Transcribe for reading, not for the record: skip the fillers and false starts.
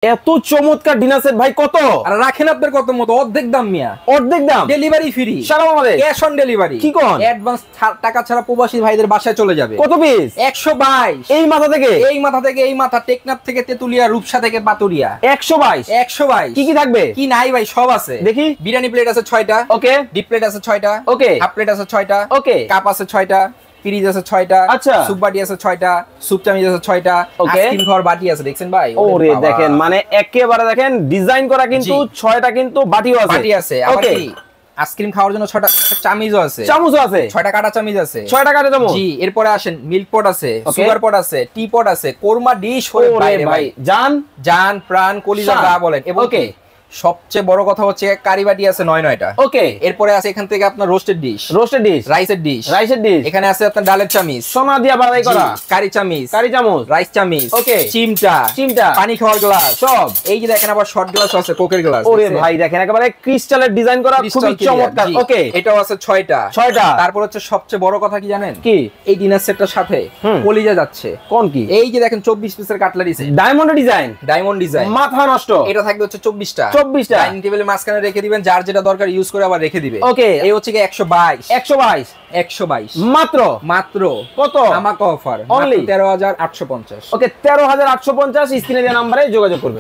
এত চমৎকার dinner set ভাই কত? আর রাখেন আপনার কত মতো অর্ধেক দাম মিয়া, অর্ধেক দাম, ডেলিভারি ফ্রি সারা বাংলাদেশ, ক্যাশ অন ডেলিভারি। কি কোন? অ্যাডভান্স টাকা ছাড়া প্রবাসী ভাইদের বাসায় চলে যাবে। কত পিস? 122। এই মাথা থেকে এই মাথা টেকনাফ থেকে তেতুলিয়া, রূপসা থেকে পাতুরিয়া। 122 কি কি থাকবে? কি নাই ভাই, সব আছে। দেখি। বিরিয়ানি প্লেট আছে 6টা, ওকে। ডিপ প্লেট আছে 6টা, ওকে। হাফ প্লেট আছে 6টা, ওকে। কাপ আছে 6টা, পিরিজ আছে 6টা, আচ্ছা। সুপ বাটি আছে 6টা, সুপ চামচ আছে 6টা, ওকে। আইসক্রিম খাওয়ার বাটি আছে, দেখছেন ভাই? ওরে দেখেন, মানে একেবারে দেখেন ডিজাইন করা, কিন্তু 6টা কিন্তু বাটিও আছে। বাটি আছে আবার কি আইসক্রিম খাওয়ার জন্য 6টা চামচও আছে। চামচও আছে, 6টা কাটা চামচ আছে। 6টা কাটা চামচ। জি, এরপরে আসেন মিল্ক পট আছে, সুগার পট আছে, টি পট আছে, কোরমা ডিশ করে ভাই জান জান প্রাণ কলিজা যা বলেন। ওকে। সবচেয়ে বড় কথা হচ্ছে কারি বাটি আছে 9টা। ওকে। এরপরে আছে এখান থেকে আপনার রোস্টেড ডিশ, রাইসের ডিশ, এখানে আছে আপনার ডালের চামিচ, সোনা দিয়া বাড়াই করা, কারি চামিচ, রাইস চামিচ, ওকে, চিমটা, পানি খাওয়ার গ্লাস, সব। এই যে দেখেন আবার শর্ট গ্লাস আছে, কোকের গ্লাস। ওরে ভাই দেখেন একেবারে ক্রিস্টালের ডিজাইন করা, খুবই চমৎকার। ওকে, এটাও আছে 6টা। তারপর হচ্ছে সবচেয়ে বড় কথা কি জানেন? কি? এই ডিনার সেটটার সাথে কলিজা যাচ্ছে। কোন কি? এই যে দেখেন 24 পিসের কাটলারি সেট, ডায়মন্ড ডিজাইন, মাথা নষ্ট। এটা থাকবে হচ্ছে 24টা। ডাইনিং টেবিলের মাঝখানে রেখে দিবেন, যার যেটা দরকার ইউজ করে আবার রেখে দিবে। ওকে। এই হচ্ছে কি 122 মাত্র কত? আমাকে অফার অনলি 13,850। ওকে, 13,850। স্ক্রিনে দেওয়া নম্বরে যোগাযোগ করবেন।